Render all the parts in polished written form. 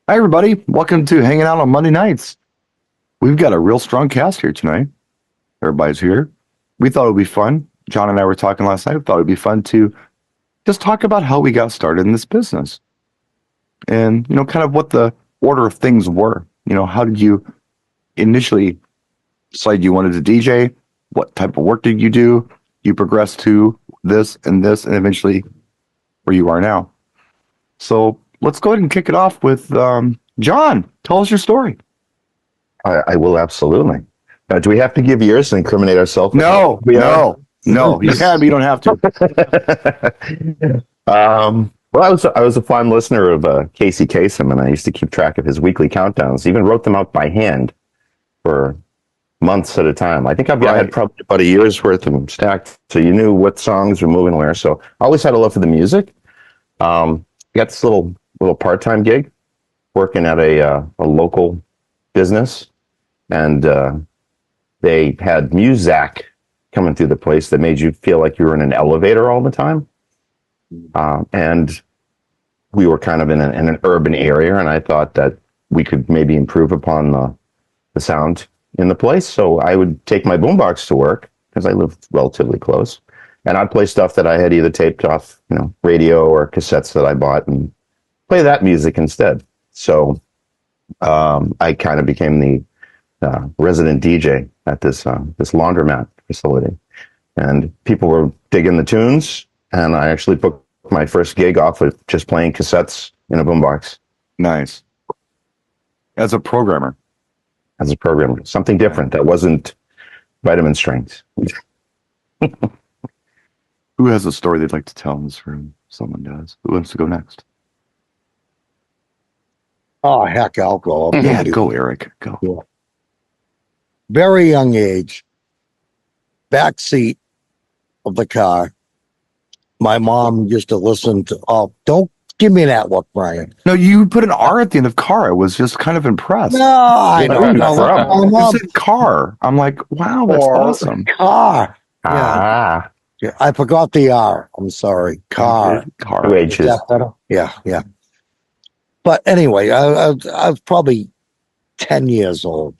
Hi, everybody. Welcome to Hanging Out on Monday nights. We've got a real strong cast here tonight. Everybody's here. We thought it would be fun. John and I were talking last night. We thought it would be fun to just talk about how we got started in this business and, kind of what the order of things were. How did you initially decide you wanted to DJ? What type of work did you do? You progressed to this, and eventually where you are now. So let's go ahead and kick it off with John. Tell us your story. I will absolutely. Now, do we have to give years and incriminate ourselves? No. You can, but you don't have to. Well, I was a fond listener of Casey Kasem, and I used to keep track of his weekly countdowns. Even wrote them out by hand for months at a time. I think I had probably about a year's worth of them stacked, so you knew what songs were moving where. So I always had a love for the music. I got this little part-time gig working at a local business, and they had music coming through the place that made you feel like you were in an elevator all the time. And we were kind of in an urban area, and I thought that we could maybe improve upon the sound in the place. So I would take my boombox to work because I lived relatively close, and I'd play stuff that I had either taped off, radio or cassettes that I bought, and play that music instead. So I kind of became the resident DJ at this laundromat facility, and people were digging the tunes, and I actually booked my first gig off of just playing cassettes in a boombox. Nice. As a programmer. Something different that wasn't vitamin strength. Who has a story they'd like to tell in this room? Someone does. Who wants to go next? Oh, heck, I'll go. Yeah, go, Eric. Go. Yeah. Very young age, back seat of the car. My mom used to listen to, don't give me that look, Brian. No, you put an R at the end of car. I was just kind of impressed. No, I don't know. You said car. I'm like, wow, that's awesome. Car. Yeah. Yeah, I forgot the R. I'm sorry. Car. Car. Is that better? Yeah. But anyway, I was probably 10 years old,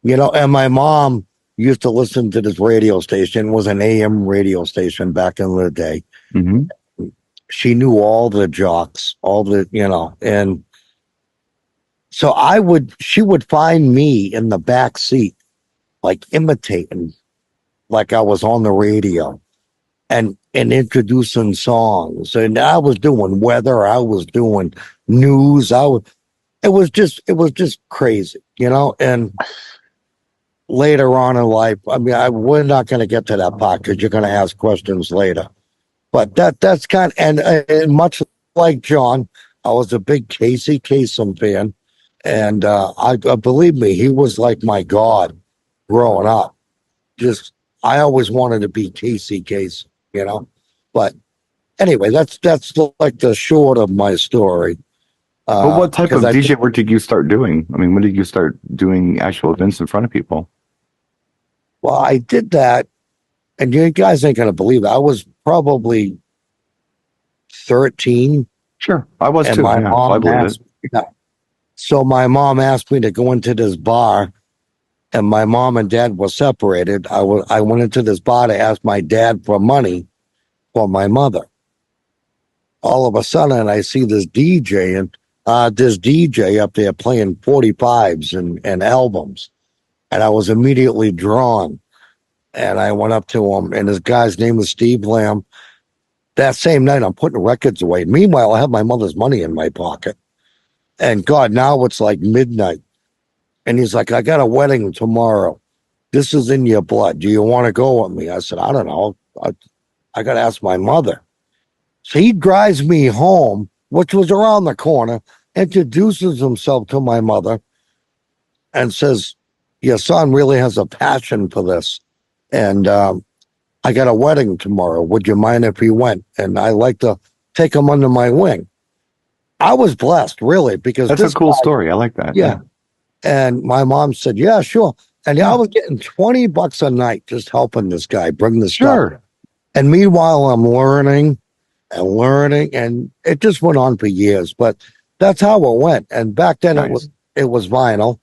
and my mom used to listen to this radio station. It was an AM radio station back in the day. Mm-hmm. She knew all the jocks, and so she would find me in the back seat, like imitating, like I was on the radio and introducing songs. And I was doing weather. I was doing news. It was just crazy, and later on in life, we're not going to get to that part because you're going to ask questions later. But that's kind of, and much like John, I was a big Casey Kasem fan, and I believe me, he was like my god growing up. I always wanted to be Casey Kasem, But anyway, that's like the short of my story. But what type of DJ work did you start doing? When did you start doing actual events in front of people? Well, I did that, and you guys ain't going to believe it. I was probably 13. Sure, I was too. My mom So my mom asked me to go into this bar, and my mom and dad were separated. I went into this bar to ask my dad for money for my mother. All of a sudden, I see this DJ, and this DJ up there playing 45s and albums. And I was immediately drawn. And I went up to him, and this guy's name was Steve Lamb. That same night, I'm putting records away. Meanwhile, I have my mother's money in my pocket. And God, now it's like midnight. And he's like, I got a wedding tomorrow. This is in your blood. Do you want to go with me? I said, I don't know. I got to ask my mother. So he drives me home, which was around the corner, introduces himself to my mother, and says, your son really has a passion for this. And I got a wedding tomorrow. Would you mind if he went? And I like to take him under my wing. I was blessed, really, because that's a cool story. I like that. Yeah. And my mom said, yeah, sure. And I was getting $20 a night just helping this guy bring the stuff. And meanwhile, I'm learning, and it just went on for years. But that's how it went. And back then Nice. it was vinyl.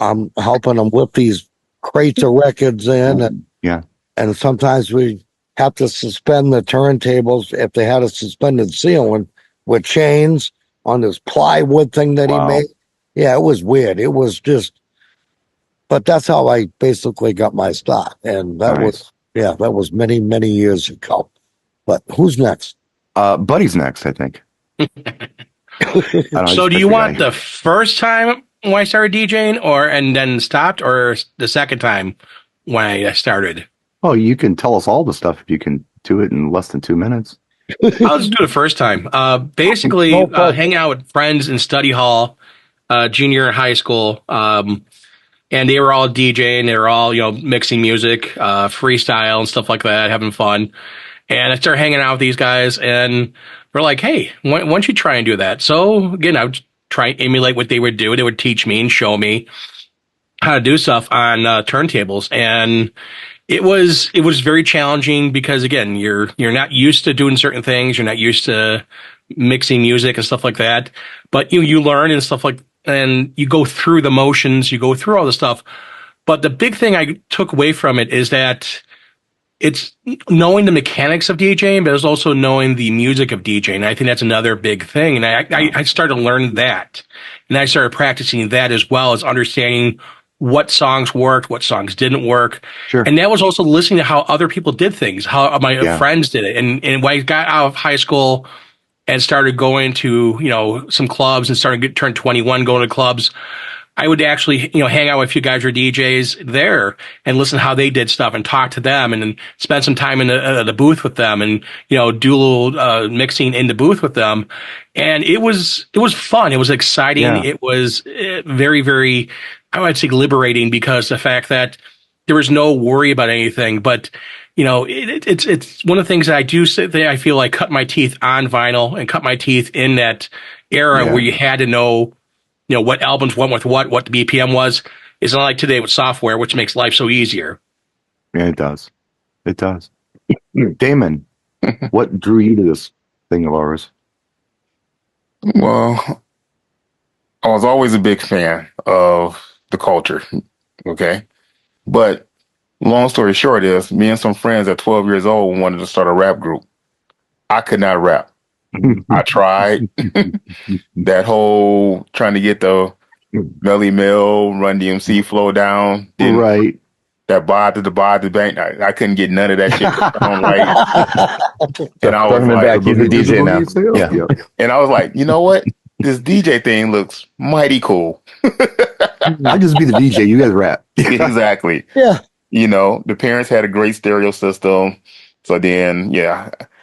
I'm helping them whip these crates of records in, Yeah. and sometimes we have to suspend the turntables if they had a suspended ceiling with chains on this plywood thing that he Wow. made. Yeah, it was weird. It was just, but that's how I basically got my start. And that was, that was many, many years ago. But who's next? Buddy's next, I think. I don't know, So just do you pick want guy. the first time when I started DJing and then stopped, or the second time when I started? Oh, you can tell us all the stuff if you can do it in less than 2 minutes. I'll just do the first time. Basically, No problem. hang out with friends in study hall, junior high school. And they were all DJing. They were all, mixing music, freestyle and stuff like that, having fun. And I started hanging out with these guys, and they're like, hey, why don't you try and do that? So again, I would try and emulate what they would do. They would teach me and show me how to do stuff on turntables. And it was very challenging because again, you're not used to doing certain things. You're not used to mixing music and stuff like that. But you learn and stuff and you go through the motions, you go through all the stuff. But the big thing I took away from it is that it's knowing the mechanics of DJing, but it's also knowing the music of DJing. I think that's another big thing. And I started to learn that. And I started practicing that as well as understanding what songs worked, what songs didn't work. Sure. And that was also listening to how other people did things, how my friends did it. And when I got out of high school and started going to, some clubs and turned 21, going to clubs, I would actually, hang out with a few guys who are DJs there and listen to how they did stuff and talk to them and then spend some time in the booth with them and, do a little mixing in the booth with them. And it was fun. It was exciting. Yeah. It was very, very, I would say liberating because the fact that there was no worry about anything, but it's one of the things that I do say that I feel like cut my teeth on vinyl and cut my teeth in that era where you had to know, what albums went with what the BPM was. It's not like today with software, which makes life so easier. Yeah, it does. It does. Damon, what drew you to this thing of ours? Well, I was always a big fan of the culture. Okay. But long story short is me and some friends at 12 years old wanted to start a rap group. I could not rap. I tried that whole trying to get the Melly Mill, Run DMC flow down. Right. That bod to the bank. I couldn't get none of that shit down right. And I was like, he's a DJ now. Yeah. and I was like, you know what? This DJ thing looks mighty cool. I'll just be the DJ. You guys rap. Exactly. Yeah. The parents had a great stereo system. So then,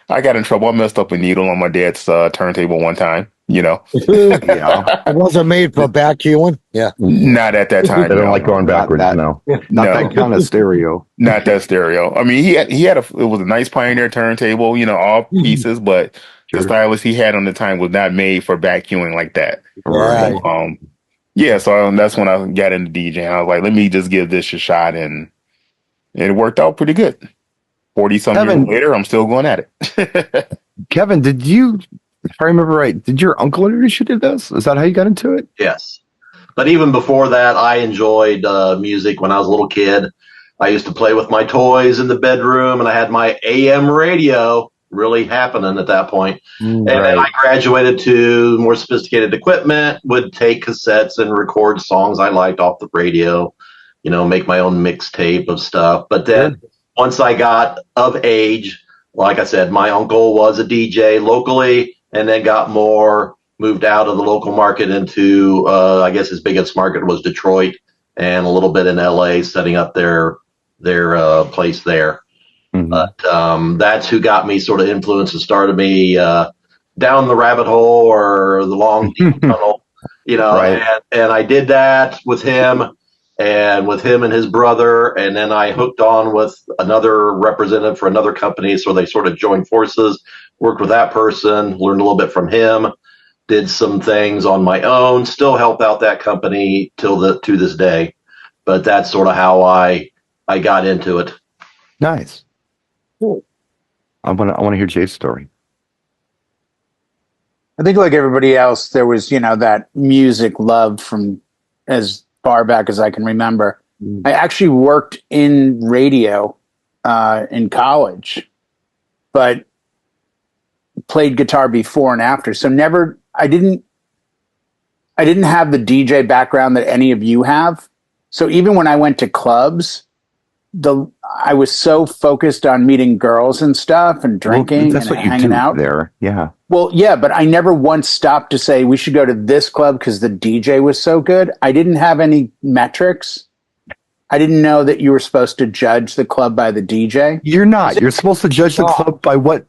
I got in trouble. I messed up a needle on my dad's turntable one time, Yeah. It wasn't made for vacuuming. Yeah. Not at that time. They don't like going backwards that. now. Not that kind of stereo. Not that stereo. I mean, it was a nice Pioneer turntable, all pieces, but the stylus he had on the time was not made for vacuuming like that. Right. So that's when I got into DJing. I was like, let me just give this a shot, and it worked out pretty good. 40-some years later, I'm still going at it. Kevin, did you, if I remember right, did your uncle introduce you to this? Is that how you got into it? Yes. But even before that, I enjoyed music when I was a little kid. I used to play with my toys in the bedroom, and I had my AM radio really happening at that point. And then I graduated to more sophisticated equipment, would take cassettes and record songs I liked off the radio, make my own mixtape of stuff. But then once I got of age, like I said, my uncle was a DJ locally and then moved out of the local market into, I guess his biggest market was Detroit and a little bit in LA, setting up their place there. Mm-hmm. But that's who got me sort of influenced and started me down the rabbit hole or the long deep tunnel, and I did that with him. And with him and his brother, and then I hooked on with another representative for another company. So they sort of joined forces, worked with that person, learned a little bit from him, did some things on my own, still help out that company to this day. But that's sort of how I got into it. Nice. Cool. I want to hear Jay's story. I think like everybody else, there was, that music love from as far back as I can remember. I actually worked in radio in college, but played guitar before and after. So I didn't have the DJ background that any of you have. So even when I went to clubs, I was so focused on meeting girls and stuff and drinking that's and what you hanging do out there. Yeah. Well, yeah, but I never once stopped to say we should go to this club because the DJ was so good. I didn't have any metrics. I didn't know that you were supposed to judge the club by the DJ. You're not. You're supposed to judge the club by what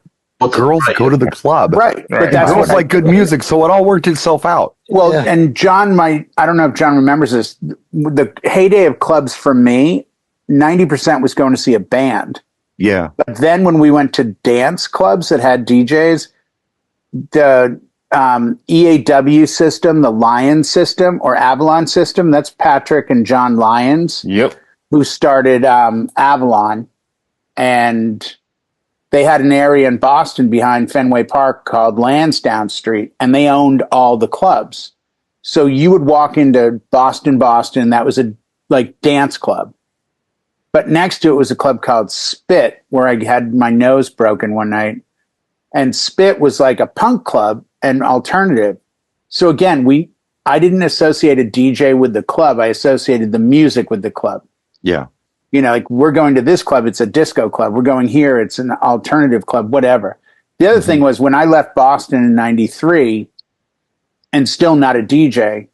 girls go to the club. Right. But that's girls like good music, so it all worked itself out. Well, and John I don't know if John remembers this. The heyday of clubs for me, 90% was going to see a band. Yeah. But then when we went to dance clubs that had DJs, the EAW system, the Lions system or Avalon system, that's Patrick and John Lyons. Yep. Who started Avalon. And they had an area in Boston behind Fenway Park called Lansdowne Street, and they owned all the clubs. So you would walk into Boston, that was a dance club. But next to it was a club called Spit, where I had my nose broken one night. And Spit was like a punk club and alternative. So again, I didn't associate a DJ with the club. I associated the music with the club. Yeah. We're going to this club, it's a disco club. We're going here, it's an alternative club, whatever. The other thing was when I left Boston in 93 and still not a DJ,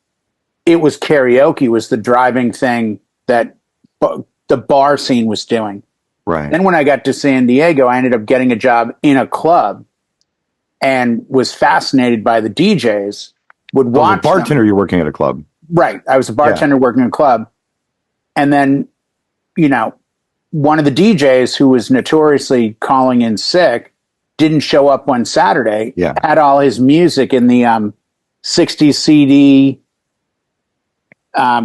it was karaoke was the driving thing that the bar scene was doing. Right. Then when I got to San Diego, I ended up getting a job in a club and was fascinated by the DJs. Would watch a bartender, you're working at a club. Right. I was a bartender working in a club. And then, one of the DJs who was notoriously calling in sick didn't show up one Saturday. Yeah. Had all his music in the 60 CD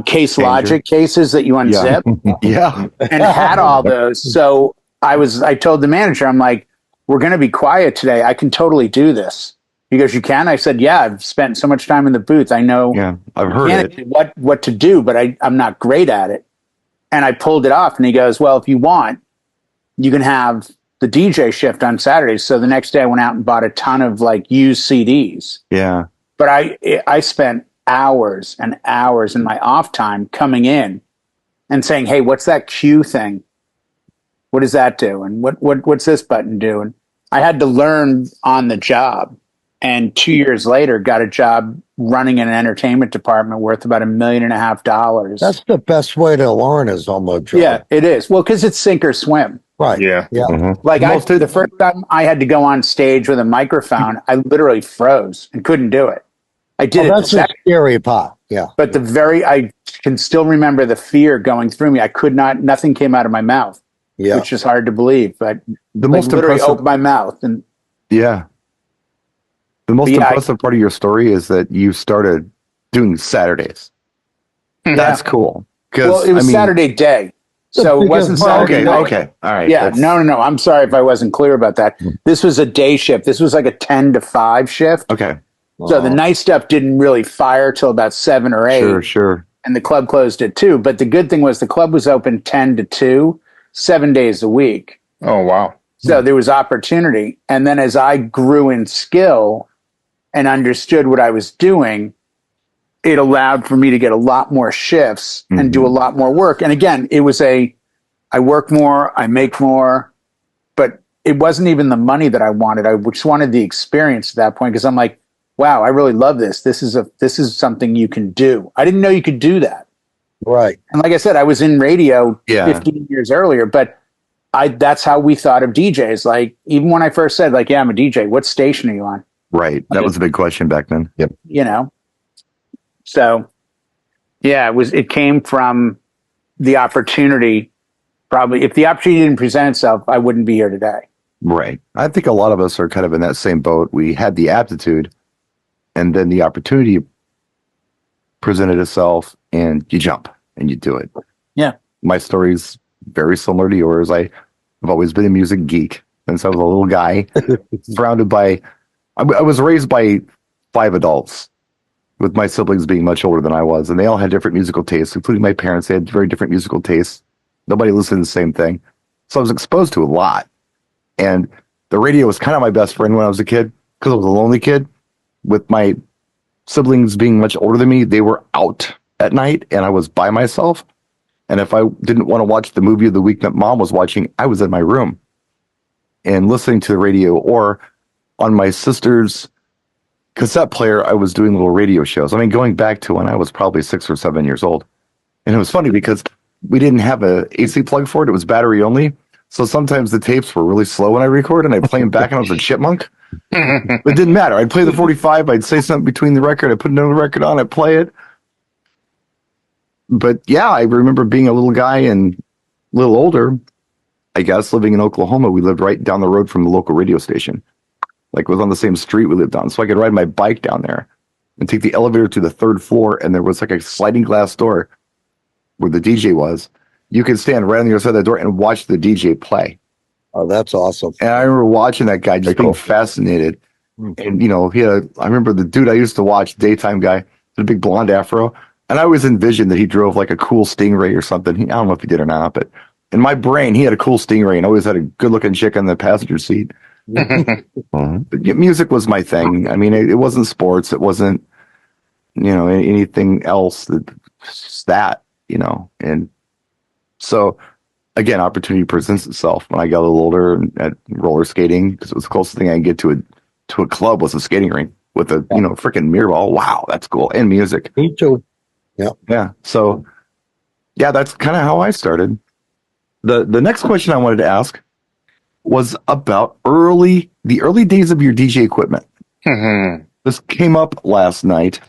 Case Logic cases that you unzip. Yeah. And had all those. So I told the manager, I'm like, we're going to be quiet today. I can totally do this. He goes, you can? I said, yeah, I've spent so much time in the booth. I know I've heard it. what to do, but I'm not great at it. And I pulled it off. And he goes, well, if you want, you can have the DJ shift on Saturdays. So the next day I went out and bought a ton of used CDs. Yeah. But I spent hours and hours in my off time coming in and saying, hey, what's that cue thing? What does that do? And what's this button do? And I had to learn on the job. And 2 years later, got a job running an entertainment department worth about $1.5 million. That's the best way to learn is on the job. Yeah, it is. Well, because it's sink or swim. Right. Yeah. Yeah. Mm-hmm. The first time I had to go on stage with a microphone, I literally froze and couldn't do it. I did it. That's the scary part. Yeah. But I can still remember the fear going through me. I could not, nothing came out of my mouth, which is hard to believe, but the most literally impressive, opened my mouth and the most impressive part of your story is that you started doing Saturdays. That's cool. Well, it was Saturday day. So it wasn't Saturday night. Okay. All right. Yeah. No. I'm sorry if I wasn't clear about that. This was a day shift. This was like a 10 to 5 shift. Okay. So the night stuff didn't really fire till about 7 or 8. Sure. And the club closed at 2. But the good thing was the club was open 10 to 2, 7 days a week. Oh, wow. So there was opportunity. And then as I grew in skill and understood what I was doing, it allowed for me to get a lot more shifts and do a lot more work. And again, it was I work more, I make more, but it wasn't even the money that I wanted. I just wanted the experience at that point because I'm like, wow, I really love this. This is something you can do. I didn't know you could do that. Right. And like I said, I was in radio 15 years earlier, but that's how we thought of DJs. Like even when I first said like, yeah, I'm a DJ, what station are you on? Right. That was a big question back then. Yep. So yeah, it came from the opportunity. Probably if the opportunity didn't present itself, I wouldn't be here today. Right. I think a lot of us are kind of in that same boat. We had the aptitude and then the opportunity presented itself and you jump and you do it. Yeah. My story's very similar to yours. I've always been a music geek since I was a little guy, surrounded by, I was raised by 5 adults, with my siblings being much older than I was, and they all had different musical tastes, including my parents. They had very different musical tastes. Nobody listened to the same thing. So I was exposed to a lot. And the radio was kind of my best friend when I was a kid, because I was a lonely kid. With my siblings being much older than me, they were out at night, and I was by myself. And if I didn't want to watch the movie of the week that mom was watching, I was in my room and listening to the radio, or on my sister's cassette player, I was doing little radio shows. I mean, going back to when I was probably 6 or 7 years old. And it was funny because we didn't have a AC plug for it. It was battery only. So sometimes the tapes were really slow when I recorded, and I'd play them back, and I was a chipmunk. It didn't matter. I'd play the 45. I'd say something between the record. I'd put another record on. I'd play it. But yeah, I remember being a little guy and a little older, I guess, living in Oklahoma. We lived right down the road from the local radio station. Like, it was on the same street we lived on. So I could ride my bike down there and take the elevator to the 3rd floor. And there was like a sliding glass door where the DJ was. You could stand right on the other side of the door and watch the DJ play. Oh, that's awesome. And I remember watching that guy, just being fascinated. And, you know, I remember the dude I used to watch, daytime guy, had a big blonde afro. And I always envisioned that he drove like a cool Stingray or something. I don't know if he did or not, but in my brain, he had a cool Stingray and always had a good looking chick on the passenger seat. But music was my thing. I mean, it wasn't sports. It wasn't, you know, anything else. Just that, you know. And so, again, opportunity presents itself. When I got a little older and at roller skating, because it was the closest thing I could get to a club was a skating rink with a, you know, freaking mirror ball. Wow, that's cool. And music. Me too. Yeah. Yeah. So, yeah, that's kind of how I started. The next question I wanted to ask was about the early days of your DJ equipment. This came up last night,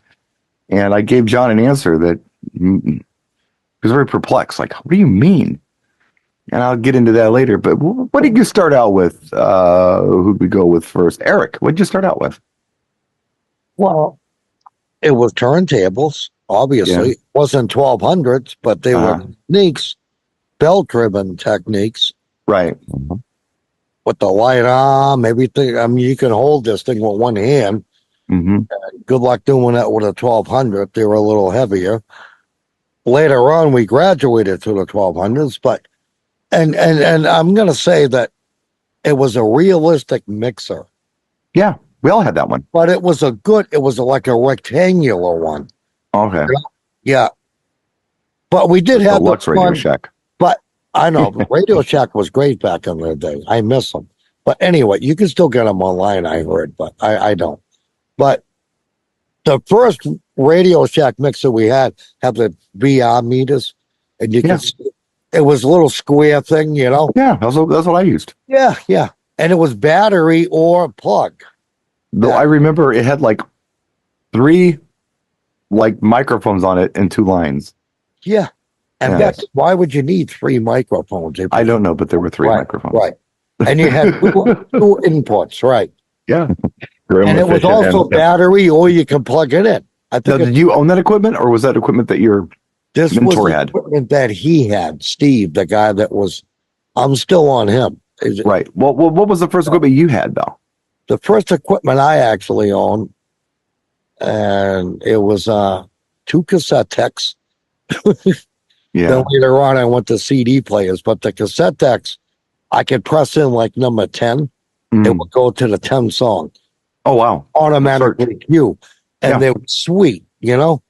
and I gave John an answer that he was very perplexed. Like, what do you mean? And I'll get into that later. But what did you start out with? Who'd we go with first? Eric, what did you start out with? Well, it was turntables, obviously. It wasn't 1200s, but they were techniques, belt-driven techniques. Right. With the light arm, everything. I mean, you can hold this thing with one hand. Good luck doing that with a 1200. They were a little heavier. Later on, we graduated to the 1200s, but and I'm going to say that it was a realistic mixer. Yeah, we all had that one. But it was like a rectangular one. Okay. Yeah. But we did have the Lux Radio Shack. But I know the Radio Shack was great back in the day. I miss them. But anyway, you can still get them online, I heard, but I don't. But the first Radio Shack mixer we had the VR meters, and you can see it was a little square thing, you know? Yeah, that's what I used. Yeah, yeah. And it was battery or plug. Though I remember it had like 3 like microphones on it and 2 lines. Yeah. And that's why would you need 3 microphones? I don't know, but there were 3 microphones. Right. And you had 2 inputs, right? Yeah. And it was also battery, or you can plug it in. Now, did you own that equipment, or was that equipment that your mentor had? Equipment that he had, Steve, the guy that was. I'm still on him. Right. Well, what was the first equipment you had, though? The first equipment I actually owned, and it was 2 cassette techs. Yeah. Then later on, I went to CD players, but the cassette techs, I could press in like number 10. It would go to the 10 song. Oh, wow. Automatically cue. And they were sweet, you know?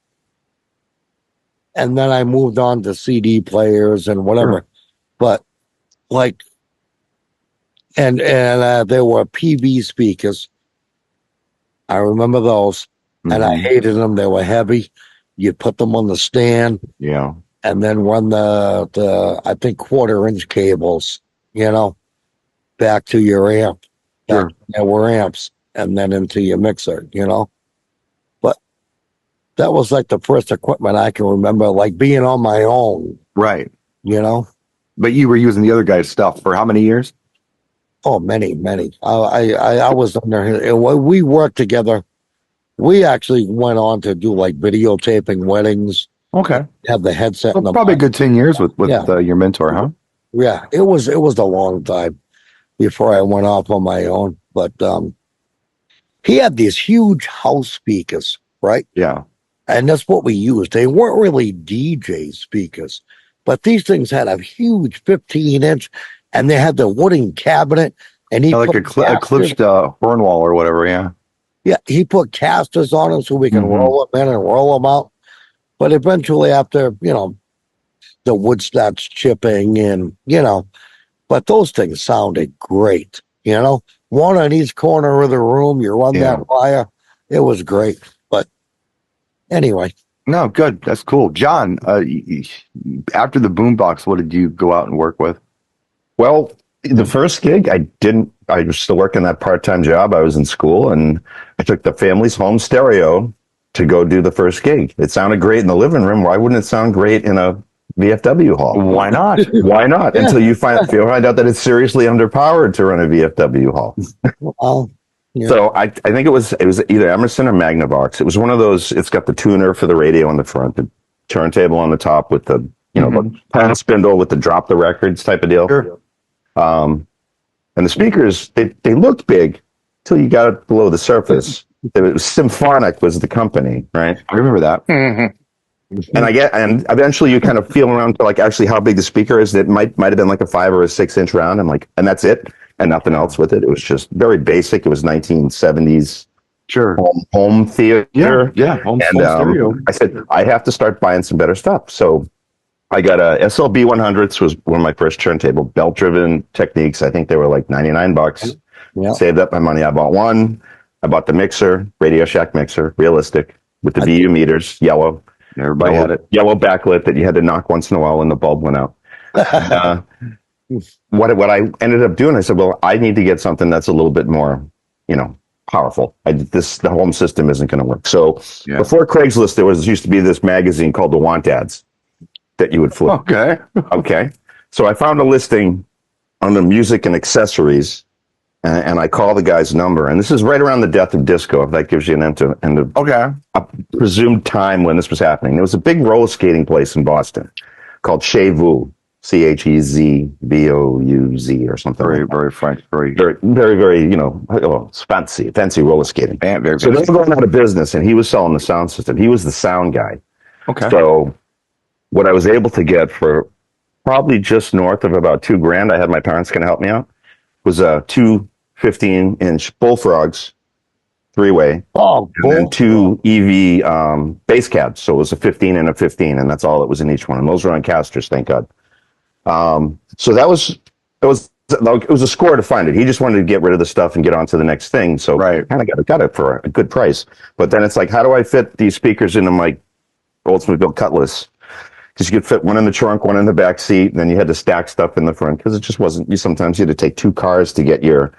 And then I moved on to CD players and whatever. Sure. But like, and there were PV speakers. I remember those. And I hated them. They were heavy. You'd put them on the stand. Yeah. And then run the I think 1/4-inch cables, you know, back to your amp. Sure. There were amps, and then into your mixer, you know. But that was like the first equipment I can remember, like being on my own. Right. You know. But you were using the other guy's stuff for how many years? Oh, many. I was under him. We worked together. We actually went on to do like videotaping weddings. Okay. Have the headset. Well, probably a good 10 years with your mentor, huh? Yeah, it was a long time before I went off on my own. But he had these huge house speakers, right? Yeah. And that's what we used. They weren't really DJ speakers, but these things had a huge 15-inch, and they had the wooden cabinet. And he Like put a clipped horn wall or whatever. Yeah. yeah, he put casters on them so we can roll them in and roll them out. But eventually, after the wood starts chipping, and but those things sounded great. One on each corner of the room. You run that wire. It was great. But anyway. No, good. That's cool. John, after the boombox, what did you go out and work with? Well, the first gig, I was still working that part-time job. I was in school, and I took the family's home stereo to go do the first gig. It sounded great in the living room. Why wouldn't it sound great in a VFW hall? Why not? Why not? Yeah. Until you find out that it's seriously underpowered to run a VFW hall. Well, yeah. So I think it was either Emerson or Magnavox. It was one of those. It's got the tuner for the radio on the front, the turntable on the top with the the pan spindle with the drop the records type of deal. Sure. And the speakers, they looked big till you got below the surface. It was Symphonic was the company, right? I remember that. And eventually you kind of feel around to like actually how big the speaker is. It might have been like a 5 or a 6 inch round. I'm like, and that's it, and nothing else with it. It was just very basic. It was 1970s. Sure. Home theater. Yeah. Home stereo. I said I have to start buying some better stuff. So I got a SLB 100s was one of my first turntable, belt-driven Techniques. I think they were like $99. Yeah. Saved up my money. I bought one. I bought the mixer, Radio Shack mixer, realistic, with the VU meters, yellow. Everybody had it. Yellow backlit that you had to knock once in a while when the bulb went out. What I ended up doing, I said, well, I need to get something that's a little bit more, powerful. The home system isn't going to work. So before Craigslist, there used to be this magazine called the Want Ads that you would flip. Okay. So I found a listing on the music and accessories, and I call the guy's number. And this is right around the death of disco, if that gives you an end of a presumed time when this was happening. There was a big roller skating place in Boston called Chez Vous, CHEZBOUZ or something. Very, like that. very French. Very, fancy roller skating. Very so they were going out of business, and he was selling the sound system. He was the sound guy. Okay. So what I was able to get for probably just north of about $2,000, I had my parents going to help me out, was two 15-inch Bullfrogs, 3-way, and then 2 EV bass cabs. So it was a 15 and a 15, and that's all that was in each one. And those were on casters, thank God. So it was a score to find it. He just wanted to get rid of the stuff and get on to the next thing. So I kind of got it for a good price. But then it's like, how do I fit these speakers into my Oldsmobile Cutlass? Because you could fit one in the trunk, one in the back seat, and then you had to stack stuff in the front because it just wasn't. Sometimes you had to take 2 cars to get your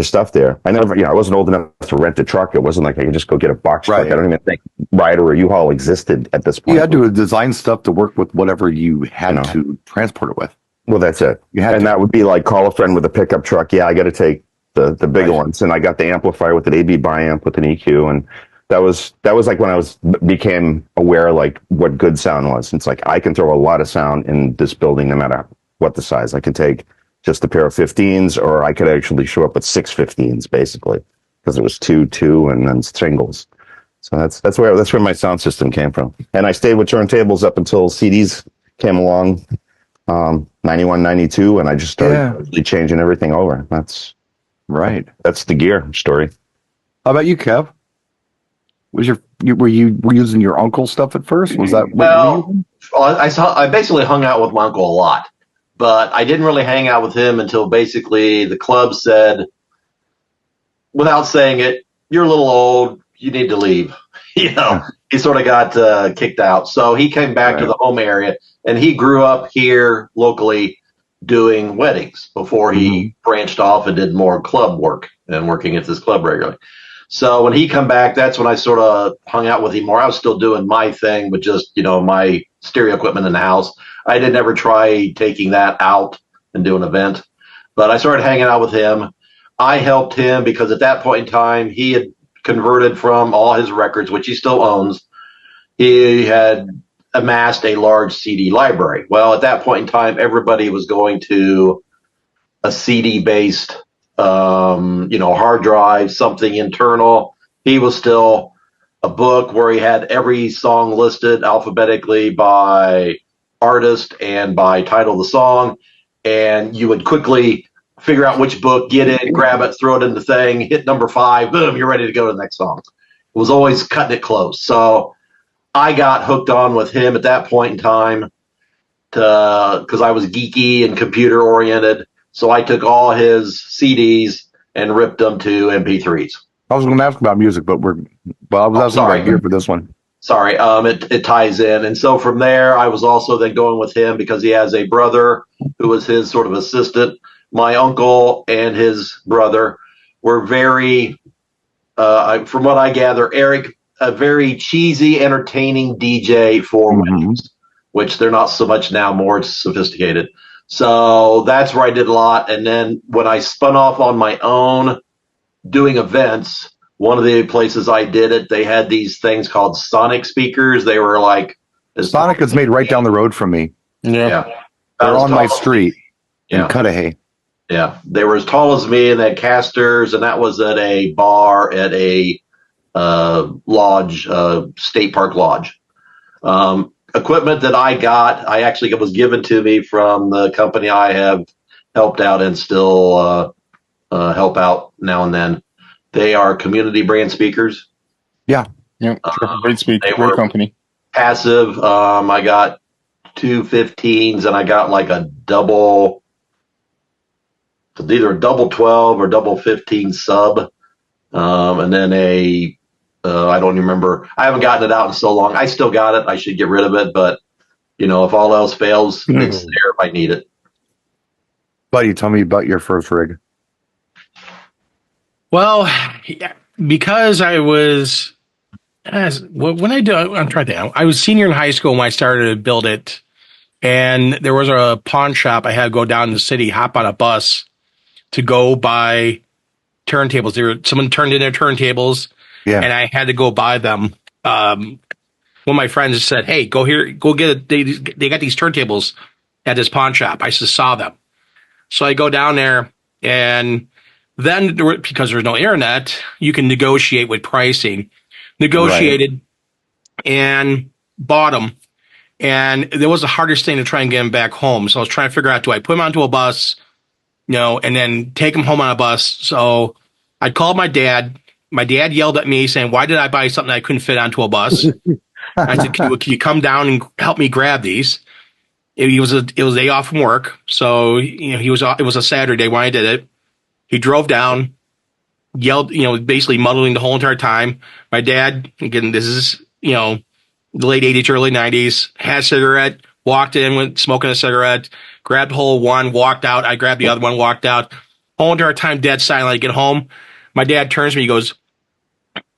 stuff there. I wasn't old enough to rent a truck. It wasn't like I could just go get a box truck. I don't even think Ryder or U-Haul existed at this point. You had to design stuff to work with whatever you had to transport it with. Well, that's it. That would be like call a friend with a pickup truck. Yeah, I got to take the bigger ones, and I got the amplifier with an AB biamp with an EQ, and that was like when I became aware like what good sound was. It's like I can throw a lot of sound in this building no matter what the size. I can take just a pair of 15s, or I could actually show up with 6 15s basically, because it was 2, and then singles. So that's where my sound system came from. And I stayed with turntables up until CDs came along, 91, 92, and I just started really changing everything over. That's the gear story. How about you, Kev? Were you using your uncle's stuff at first? Was that I basically hung out with my uncle a lot, but I didn't really hang out with him until basically the club said, without saying it, "You're a little old. You need to leave." He sort of got kicked out. So he came back to the home area, and he grew up here locally doing weddings before he branched off and did more club work and working at this club regularly. So when he come back, that's when I sort of hung out with him more. I was still doing my thing, but just, my stereo equipment in the house. I didn't ever try taking that out and do an event, but I started hanging out with him. I helped him because at that point in time, he had converted from all his records, which he still owns. He had amassed a large CD library. Well, at that point in time, everybody was going to a CD-based hard drive, something internal. He was still a book where he had every song listed alphabetically by artist and by title of the song. And you would quickly figure out which book, get it, grab it, throw it in the thing, hit number 5, boom, you're ready to go to the next song. It was always cutting it close. So I got hooked on with him at that point in time because I was geeky and computer oriented. So I took all his CDs and ripped them to MP3s. I was going to ask about music, but I was asking about gear for this one. Sorry, it ties in. And so from there, I was also then going with him because he has a brother who was his sort of assistant. My uncle and his brother were very, from what I gather, Eric, a very cheesy, entertaining DJ for weddings, which they're not so much now, more sophisticated. So that's where I did a lot. And then when I spun off on my own doing events, one of the places I did it, they had these things called Sonic speakers. They were like... Sonic is made right down the road from me. Yeah. They're on my street in Cudahy. Yeah. They were as tall as me, and they had casters, and that was at a bar at a lodge, state park lodge. Equipment that I got, I actually was given to me from the company I have helped out and still help out now and then. They are community brand speakers. Yeah. Great speaker, great company. Passive. I got 2 15s and I got like a double, it's either a double 12 or double 15 sub. And then I don't even remember. I haven't gotten it out in so long. I still got it. I should get rid of it. But, if all else fails, it's there if I need it. Buddy, tell me about your first rig. Well, because I was, when I'm trying to think, I was senior in high school when I started to build it. And there was a pawn shop. I had to go down to the city, hop on a bus to go buy turntables. Someone turned in their turntables. Yeah. And I had to go buy them. One of my friends said, "Hey, go here, go get it. They got these turntables at this pawn shop." I just saw them. So I go down there, and then because there's no internet, you can negotiate with pricing. Negotiated and bought them. And it was the hardest thing to try and get them back home. So I was trying to figure out, do I put them onto a bus, and then take them home on a bus? So I called my dad. My dad yelled at me saying, "Why did I buy something I couldn't fit onto a bus?" I said, can you come down and help me grab these? It was a day off from work. So, it was a Saturday when I did it. He drove down, yelled, basically muddling the whole entire time. My dad, again, this is, the late 80s, early 90s, had a cigarette, walked in, went smoking a cigarette, grabbed the whole one, walked out. I grabbed the other one, walked out. Whole entire time, dead silent. I get home. My dad turns to me, he goes,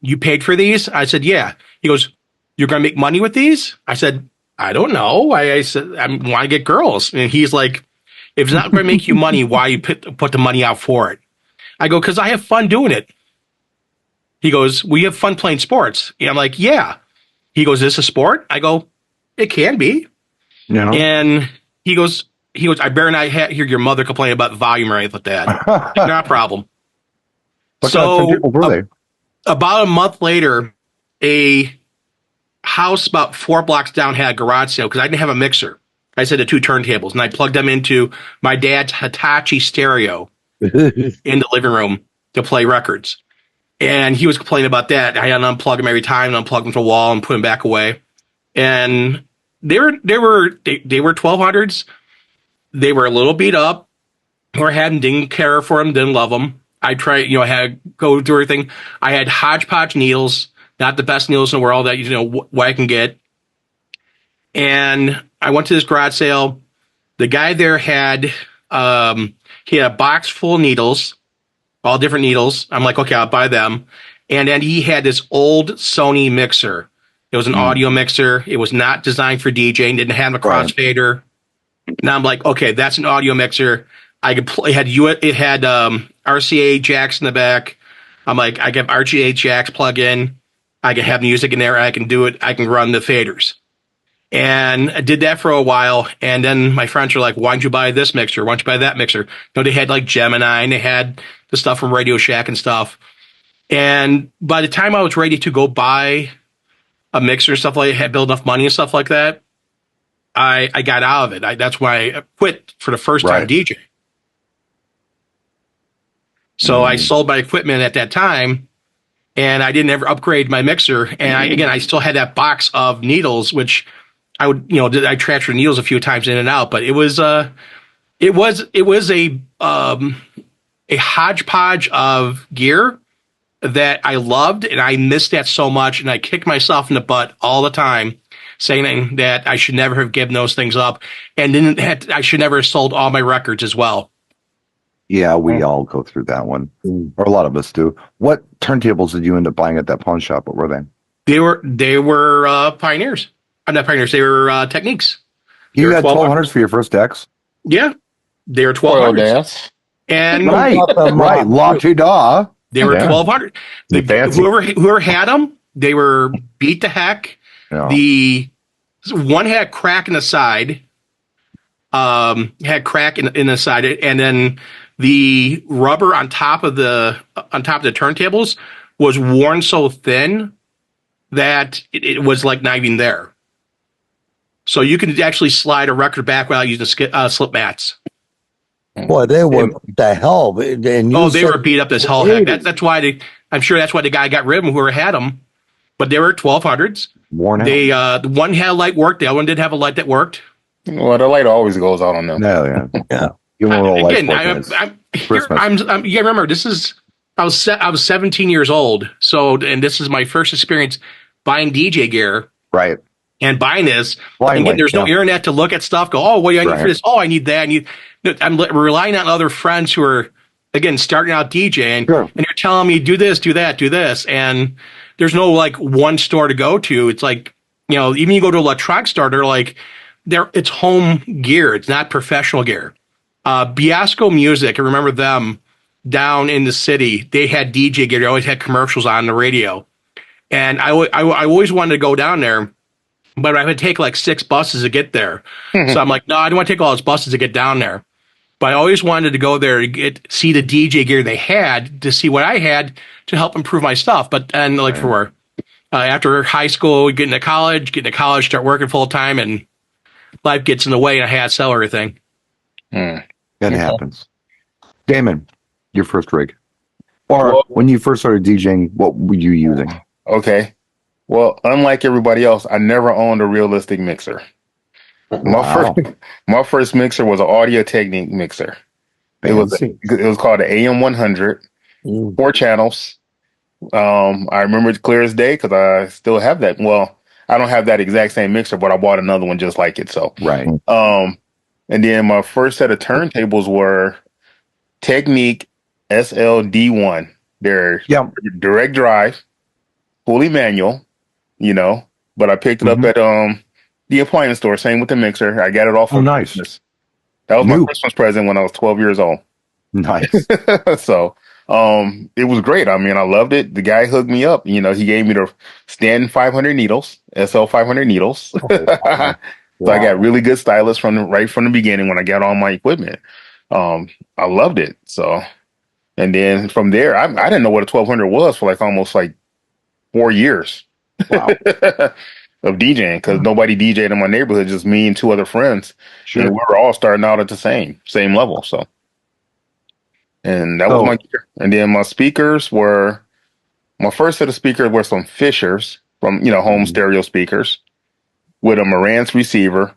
"You paid for these?" I said, "Yeah." He goes, "You're going to make money with these?" I said, "I don't know." I said, "I want to get girls." And he's like, "If it's not going to make you money, why you put the money out for it?" I go, "Because I have fun doing it." He goes, "We have fun playing sports." And I'm like, "Yeah." He goes, "Is this a sport?" I go, "It can be." Yeah. And he goes, "I better not hear your mother complain about volume or anything like that." Not a problem. What kind of turntables were they? About a month later, a house about 4 blocks down had a garage sale because I didn't have a mixer. I said the 2 turntables, and I plugged them into my dad's Hitachi stereo in the living room to play records. And he was complaining about that. I had to unplug them every time and unplug them to the wall and put them back away. And they were 1200s. They were a little beat up, or didn't care for them, didn't love them. I tried, I had to go through everything. I had hodgepodge needles, not the best needles in the world that, what I can get. And I went to this garage sale. The guy there had, he had a box full of needles, all different needles. I'm like, okay, I'll buy them. And then he had this old Sony mixer. It was an audio mixer. It was not designed for DJing, didn't have a crossfader. Now I'm like, okay, that's an audio mixer. I could play. It had RCA jacks in the back. I'm like, I get RCA jacks plug in. I can have music in there. I can do it. I can run the faders. And I did that for a while. And then my friends were like, why don't you buy this mixer? Why don't you buy that mixer? They had like Gemini and they had the stuff from Radio Shack and stuff. And by the time I was ready to go buy a mixer and stuff like that, had built enough money and stuff like that, I got out of it. That's why I quit for the first time DJing. So I sold my equipment at that time, and I didn't ever upgrade my mixer. And I still had that box of needles, which I would, I transferred needles a few times in and out. But it was a hodgepodge of gear that I loved, and I missed that so much, and I kicked myself in the butt all the time, saying that I should never have given those things up, and I should never have sold all my records as well. Yeah, we all go through that one, or a lot of us do. What turntables did you end up buying at that pawn shop? What were they? They were Pioneers. I'm not Pioneers. They were Techniques. You got 1200s for your first decks? Yeah, they were 1200s. And right, La Da. They were 1200. Whoever had them, they were beat to heck. Yeah. The one had crack in the side, and then the rubber on top of the turntables was worn so thin that it was like not even there. So you could actually slide a record back without using slip mats. Boy, they were the hell. And they were beat up as hell. That's why I'm sure that's why the guy got rid of them, whoever had them. But they were 1200s. Worn out. The one had a light worked. The other one didn't have a light that worked. Well, the light always goes out on them. No, yeah. You remember, I was 17 years old. So, and this is my first experience buying DJ gear. Right. And buying this. And again, there's no internet to look at stuff. Go, oh, what do I need for this? Oh, I need that. I'm relying on other friends who are, again, starting out DJing. Sure. And you're telling me, do this, do that, do this. And there's no like one store to go to. It's like, even you go to an electronic store, they're like, it's home gear. It's not professional gear. Biasco Music, I remember them down in the city. They had DJ gear. They always had commercials on the radio. And I always wanted to go down there, but I would take like 6 buses to get there. Mm-hmm. So I'm like, no, I don't want to take all those buses to get down there. But I always wanted to go there to see the DJ gear they had, to see what I had to help improve my stuff. But for after high school, get into college, start working full time, and life gets in the way, and I had to sell everything. That happens. Damon, your first rig, or when you first started DJing, what were you using? Okay. Well, unlike everybody else, I never owned a realistic mixer. My first mixer was an Audio Technique mixer. It was called the AM100, 4 channels. I remember it clear as day because I still have that. Well, I don't have that exact same mixer, but I bought another one just like it. So right. And then my first set of turntables were Technique SLD1. They're direct drive, fully manual. But I picked it up at the appliance store. Same with the mixer. I got it off. Nice. Christmas. That was my Christmas present when I was 12 years old. Nice. So it was great. I mean, I loved it. The guy hooked me up. He gave me the Stanton 500 needles, SL 500 needles. So I got really good stylus from the beginning when I got all my equipment. I loved it. So, and then from there, I didn't know what a 1200 was for almost 4 years. Wow. Of DJing, because nobody DJed in my neighborhood, just me and 2 other friends. Sure. And we were all starting out at the same level. So, and that was my gear. And then my speakers were, my first set of speakers were some Fishers from home stereo speakers with a Marantz receiver.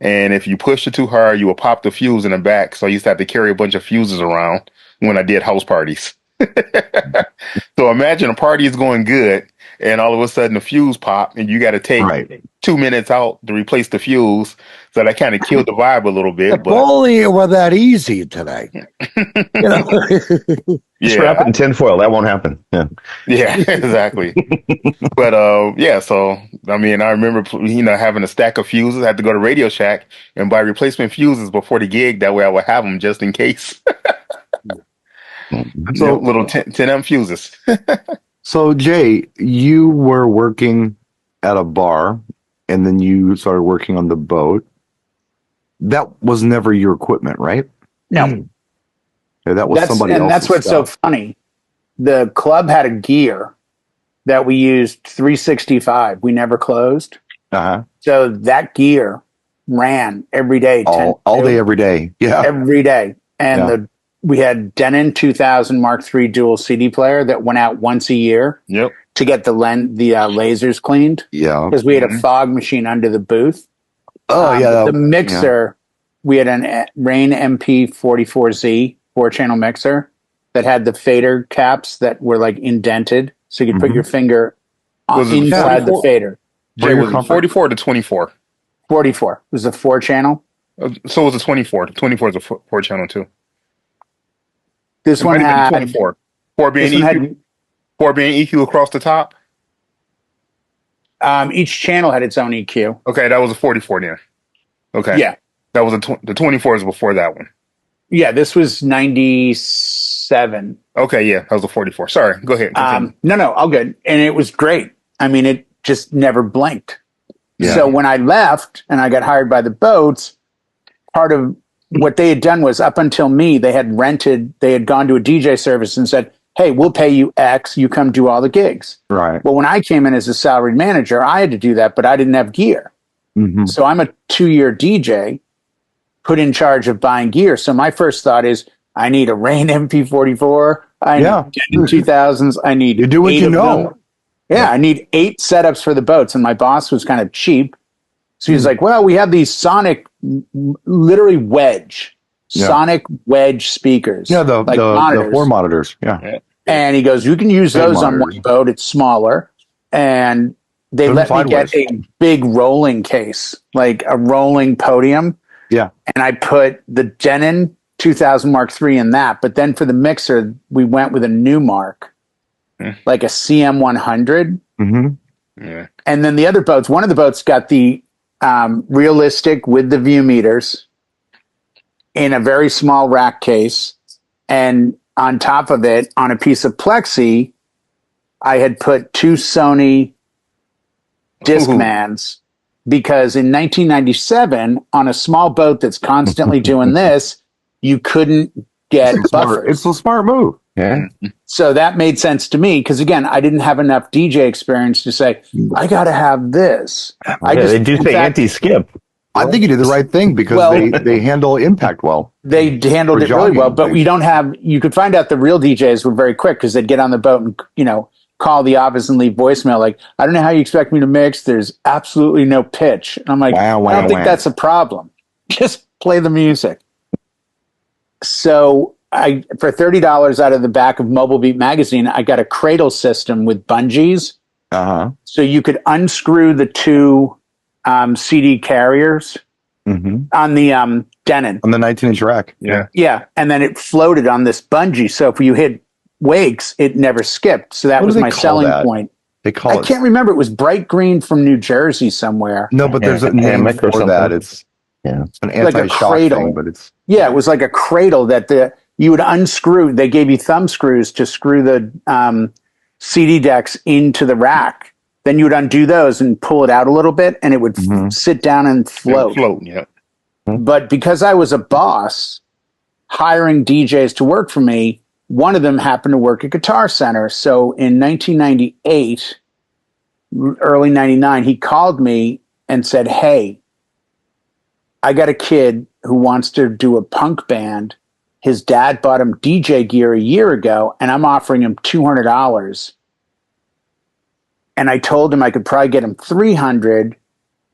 And if you pushed it too hard, you would pop the fuse in the back. So I used to have to carry a bunch of fuses around when I did house parties. So imagine a party is going good, and all of a sudden the fuse pop, and you got to take 2 minutes out to replace the fuse. So that kind of killed the vibe a little bit. If only it were that easy today. Just wrap it in tinfoil. That won't happen. Yeah, exactly. But so I mean, I remember having a stack of fuses. I had to go to Radio Shack and buy replacement fuses before the gig. That way I would have them just in case. So little 10 fuses. So Jay, you were working at a bar and then you started working on the boat. That was never your equipment, right? No. Yeah, that was somebody else's that's what's stuff. so funny. The club had a gear that we used 365. We never closed. Uh-huh. So that gear ran every day. All day, every day. Yeah. Every day. And we had Denon 2000 Mark III dual CD player that went out once a year to get the lasers cleaned. Yeah. Because we had a fog machine under the booth. The mixer, we had an Rane MP44Z 4-channel mixer that had the fader caps that were like indented. So you could put your finger inside the fader. Was it 44 to 24? 44. It was a 4-channel. So it was a 24. 24 is a 4-channel too. This one had 24. 4 being EQ. 4 being EQ across the top. Each channel had its own EQ. Okay, that was a 44 then. Okay. Yeah. That was the 24 is before that one. Yeah, this was 97. Okay, yeah, that was a 44. Sorry, go ahead. No, all good. And it was great. I mean, it just never blinked. Yeah. So when I left and I got hired by the boats, part of what they had done was up until me, they had gone to a DJ service and said, hey, we'll pay you X, you come do all the gigs. Right. Well, when I came in as a salaried manager, I had to do that, but I didn't have gear. Mm-hmm. So I'm a 2-year DJ put in charge of buying gear. So my first thought is, I need a Rane MP44. I need 2000s. I need you do what you know. Yeah, I need 8 setups for the boats. And my boss was kind of cheap. So he's like, well, we have these sonic, literally sonic wedge speakers. Yeah, the 4 monitors. Yeah. And he goes, you can use those on one boat. It's smaller. And they let me get a big rolling case, like a rolling podium. Yeah. And I put the Denon 2000 Mark III in that. But then for the mixer, we went with a new mark, like a CM100. Mm-hmm. Yeah. And then the other boats, one of the boats got the realistic with the view meters in a very small rack case. And on top of it, on a piece of plexi, I had put 2 Sony Discmans. Because in 1997, on a small boat that's constantly doing this, you couldn't get buffers. It's a smart move. Yeah. So that made sense to me because, again, I didn't have enough DJ experience to say, I got to have this. They do say anti-skip. I think you did the right thing because they handle impact well. They handled it really well, but you could find out the real DJs were very quick because they'd get on the boat and, call the office and leave voicemail like, I don't know how you expect me to mix. There's absolutely no pitch. And I'm like, I don't think that's a problem. Just play the music. So for $30 out of the back of Mobile Beat magazine, I got a cradle system with bungees. Uh-huh. So you could unscrew the 2 CD carriers on the Denon. On the 19-inch rack. Yeah. Yeah. And then it floated on this bungee. So if you hit wakes, it never skipped. So that was my selling point. I can't remember. It was bright green from New Jersey somewhere. No, but there's a name for that. It's an anti-shock thing, but it's it was like a cradle that you would unscrew. They gave you thumb screws to screw the CD decks into the rack. Then you would undo those and pull it out a little bit, and it would sit down and float. But because I was a boss, hiring DJs to work for me, one of them happened to work at Guitar Center. So in 1998, early 99, he called me and said, hey, I got a kid who wants to do a punk band. His dad bought him DJ gear a year ago, and I'm offering him $200. And I told him I could probably get him $300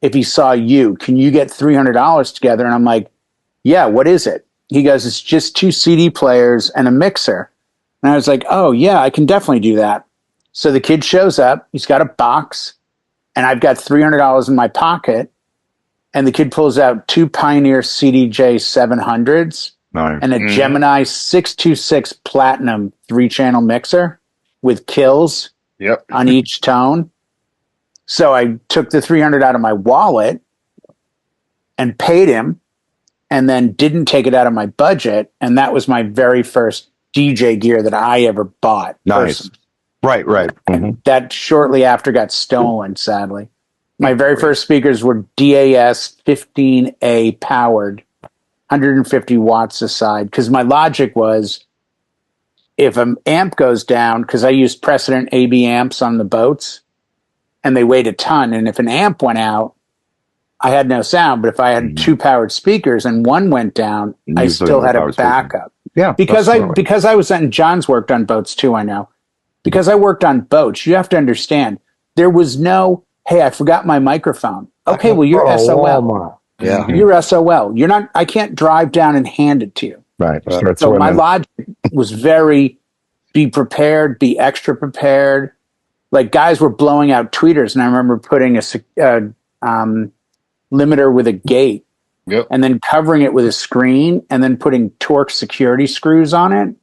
if he saw you. Can you get $300 together? And I'm like, yeah, what is it? He goes, it's just 2 CD players and a mixer. And I was like, oh, yeah, I can definitely do that. So the kid shows up. He's got a box, and I've got $300 in my pocket. And the kid pulls out 2 Pioneer CDJ 700s and a Gemini 626 Platinum 3-channel mixer with kills on each tone. So I took the $300 out of my wallet and paid him, and then didn't take it out of my budget. And that was my very first DJ gear that I ever bought. Nice. Personally. Right. That shortly after got stolen, sadly. My very first speakers were DAS 15A powered, 150 watts a side. Because my logic was, if an amp goes down, because I used precedent AB amps on the boats, and they weighed a ton, and if an amp went out, I had no sound. But if I had two powered speakers and one went down, I still had a backup. Yeah, because I was and John's worked on boats too. I know, because I worked on boats. You have to understand, there was no, hey, I forgot my microphone. Okay, well, you're SOL. Yeah, you're SOL. You're not. I can't drive down and hand it to you. Right. So my logic was very, be prepared, be extra prepared. Like, guys were blowing out tweeters, and I remember putting a limiter with a gate, and then covering it with a screen, and then putting torque security screws on it,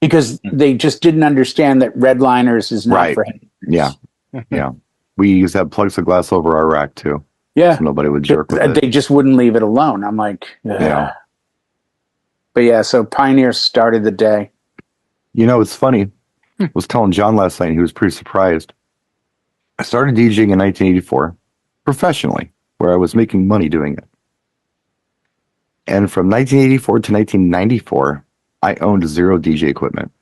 because they just didn't understand that redliners is not for him. Yeah, yeah. We used to have plexiglass over our rack too. Yeah, so nobody would jerk with it. They just wouldn't leave it alone. I'm like, ugh. Yeah. But yeah, so Pioneer started the day. You know, it's funny. I was telling John last night, he was pretty surprised. I started DJing in 1984 professionally, where I was making money doing it. And from 1984 to 1994, I owned zero DJ equipment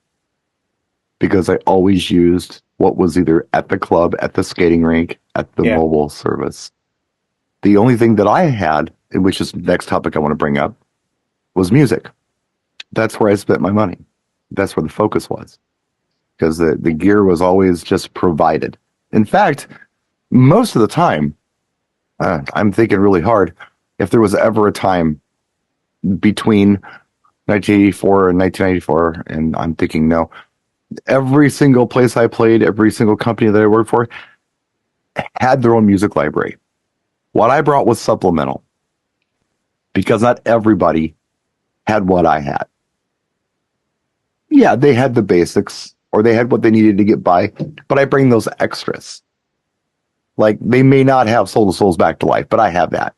because I always used what was either at the club, at the skating rink, at the mobile service. The only thing that I had, which is the next topic I want to bring up, was music. That's where I spent my money. That's where the focus was, because the gear was always just provided. In fact, most of the time, I'm thinking really hard, if there was ever a time between 1984 and 1994, and I'm thinking no, every single place I played, every single company that I worked for had their own music library. What I brought was supplemental, because not everybody had what I had. Yeah, they had the basics, or they had what they needed to get by, but I bring those extras. Like, they may not have Soul to Souls Back to Life, but I have that,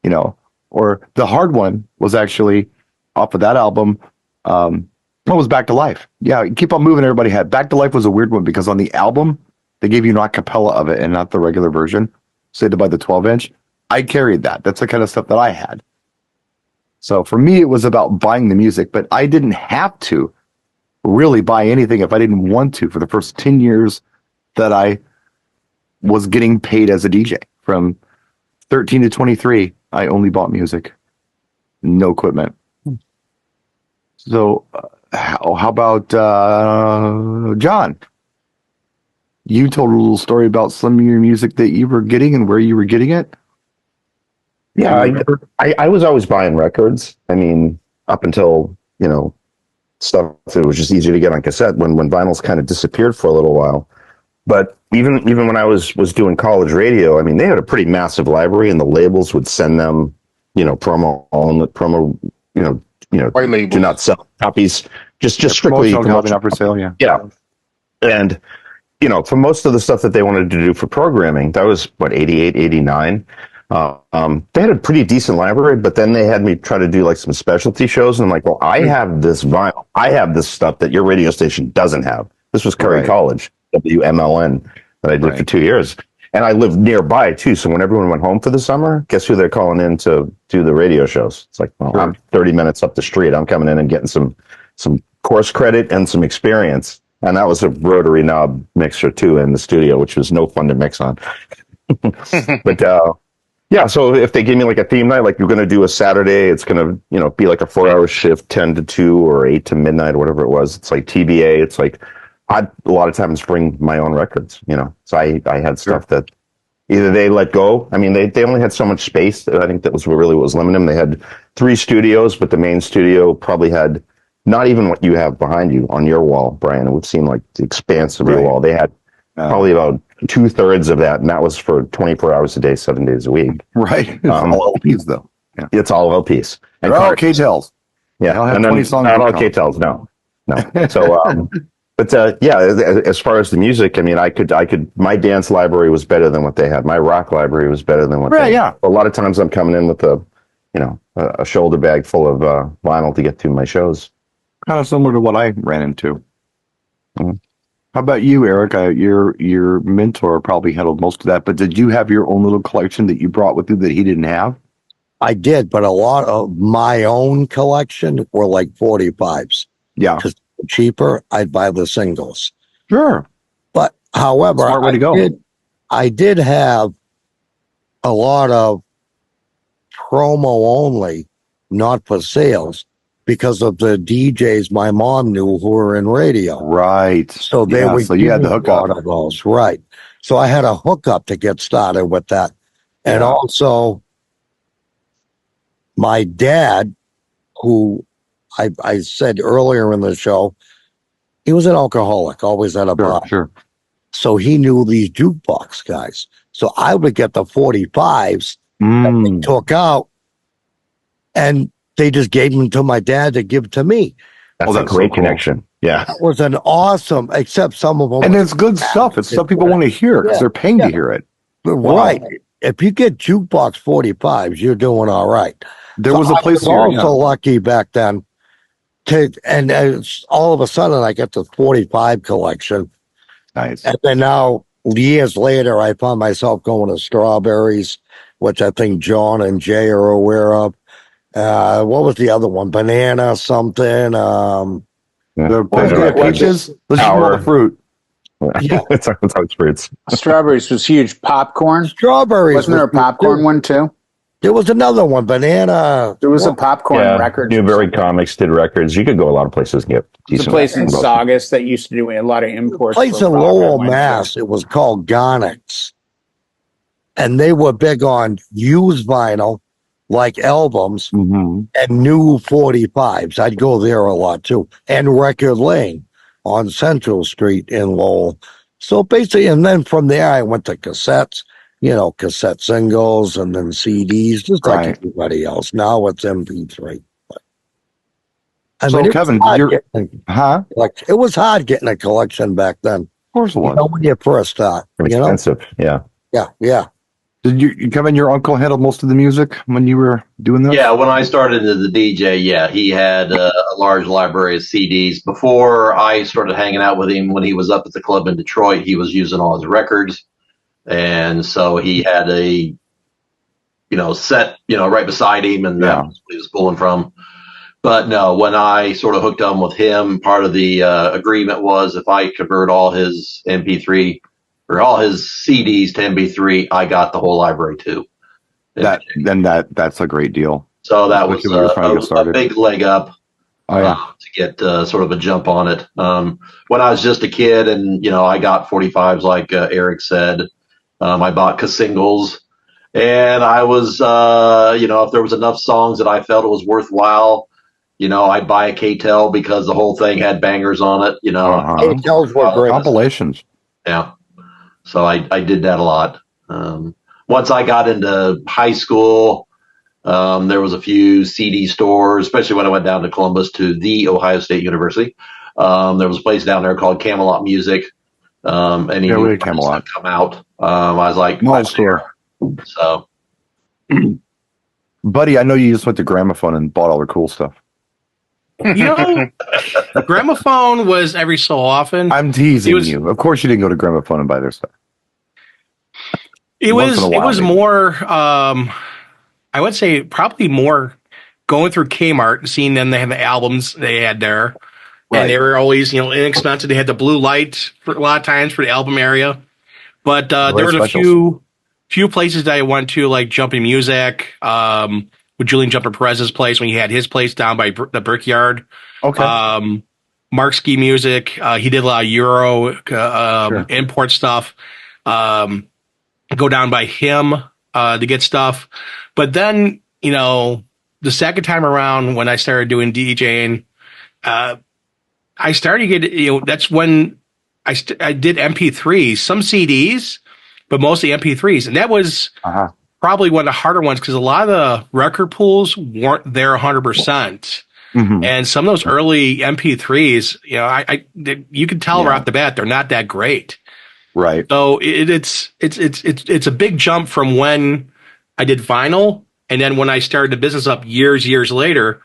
you know. Or the hard one was actually off of that album. What was Back to Life? Yeah, Keep On Moving, everybody had. Back to Life was a weird one, because on the album, they gave you an acapella of it and not the regular version. So you had to buy the 12-inch. I carried that. That's the kind of stuff that I had. So for me, it was about buying the music, but I didn't have to really buy anything if I didn't want to for the first 10 years that I was getting paid as a DJ. From 13 to 23, I only bought music, no equipment. So how about John? You told a little story about some of your music that you were getting and where you were getting it. Yeah, I was always buying records. I mean, up until, you know, stuff that was just easier to get on cassette when vinyls kind of disappeared for a little while. But even when I was doing college radio, I mean, they had a pretty massive library, and the labels would send them, you know, promo, you know, white labels. Do not sell copies, just strictly promotional, not for sale. Yeah. Yeah. And, you know, for most of the stuff that they wanted to do for programming, that was what, 88, 89. They had a pretty decent library, but then they had me try to do like some specialty shows. And I'm like, well, I have this vinyl. I have this stuff that your radio station doesn't have. This was Curry College, WMLN, that I did for 2 years. And I lived nearby too. So when everyone went home for the summer, guess who they're calling in to do the radio shows? It's like, well, I'm 30 minutes up the street. I'm coming in and getting some course credit and some experience. And that was a rotary knob mixer too in the studio, which was no fun to mix on. But yeah, so if they gave me like a theme night, like you're going to do a Saturday, it's going to, you know, be like a 4-hour shift, 10 to 2 or 8 to midnight or whatever it was. It's like TBA. It's like, I'd a lot of times bring my own records, you know. So I had stuff that either they let go. I mean, they only had so much space. I think that was what really was limiting them. They had 3 studios, but the main studio probably had not even what you have behind you on your wall, Brian. It would seem like the expanse of your wall. They had probably about 2/3 of that, and that was for 24 hours a day, 7 days a week. Right. It's all LPs, though. Yeah. It's all LPs. And all K-Tels. Yeah. I'll have and 20 songs. Not all K-Tels, no. So, but yeah, as far as the music, I mean, I could, my dance library was better than what they had. My rock library was better than what they had. Yeah. A lot of times I'm coming in with a shoulder bag full of vinyl to get to my shows. Kind of similar to what I ran into. How about you, Eric? Your mentor probably handled most of that, but did you have your own little collection that you brought with you that he didn't have? I did, but a lot of my own collection were like 45s. Yeah, Because cheaper, I'd buy the singles. sure. But however, Smart way to go. I did have a lot of promo only, not for sales, because of the DJs my mom knew who were in radio. Right. So they Yeah, would so you had the give a lot hookup. of those, right? So I had a hookup to get started with that, and Yeah. also my dad, who I said earlier in the show, he was an alcoholic, always at a bar. Sure. So he knew these jukebox guys. So I would get the 45s Mm. took out, and they just gave them to my dad to give to me. That's a that's so great cool. connection. Yeah. That was an awesome, except some of them. And it's good stuff. It's stuff people want to hear because Yeah, they're paying yeah. to hear it. Right. If you get jukebox 45s, you're doing all right. There was a place I here. was also lucky back then. And all of a sudden, I get the 45 collection. Nice. And then now, years later, I found myself going to Strawberries, which I think John and Jay are aware of. What was the other one? Banana something. The What- what- peaches. Let's just all the fruit. Yeah. That's how it's fruits. Strawberries was huge. Popcorn. Strawberries. Wasn't there a popcorn one too? There was another one. Banana. There was a popcorn Yeah, record. Newberry Comics did records. You could go a lot of places and get There's a decent place in records. Saugus that used to do a lot of imports. Place for in rock I Lowell, went to. Mass. It was called Garnix. And they were big on used vinyl, like albums, Mm-hmm. and new 45s. I'd go there a lot too. And Record Lane on Central Street in Lowell. So basically, and then from there, I went to cassettes, cassette singles and then CDs, just like Right. everybody else. Now it's MP3. So, it was Kevin, hard getting Huh? it was hard getting a collection back then. Of course it was. When you first start, Expensive. Yeah. Yeah. Did you, Kevin, your uncle handle most of the music when you were doing this? Yeah, when I started as the DJ, he had a large library of CDs. Before I started hanging out with him when he was up at the club in Detroit, he was using all his records. And so he had a, set, right beside him, and that was what he was pulling from. But no, when I sort of hooked on with him, part of the agreement was if I convert all his MP3 or all his CDs to MP3, I got the whole library too. That's a great deal. So that was Especially when you're trying to get a started. big leg up to get sort of a jump on it. When I was just a kid and, I got 45s like Eric said, I bought singles, and I was, if there was enough songs that I felt it was worthwhile, I'd buy a K-Tel because the whole thing had bangers on it, K-Tels were great. Compilations. Yeah. So I did that a lot. Once I got into high school, there was a few CD stores, especially when I went down to Columbus to the Ohio State University. There was a place down there called Camelot Music. And he we had Camelot come out. I was like, Mall store. So, Buddy, I know you just went to Gramophone and bought all the cool stuff. Gramophone was every so often. I'm teasing you. Of course, you didn't go to Gramophone and buy their stuff. It Once in a while, was maybe. more. I would say probably more going through Kmart and seeing them. They had the albums they had there, Right. and they were always inexpensive. They had the blue light for a lot of times for the album area, but there was specials. a few places that I went to, like Jumping Music, with Julian Jumper Perez's place when he had his place down by the Brickyard. Okay. Mark Ski Music. He did a lot of Euro import stuff. Go down by him to get stuff. But then, the second time around when I started doing DJing, I started to get, that's when I did MP3s, some CDs, but mostly MP3s. And that was probably one of the harder ones because a lot of the record pools weren't there 100%. Mm-hmm. And some of those early MP3s, you can tell right off the bat, they're not that great. Right. So it's a big jump from when I did vinyl, and then when I started the business up years later,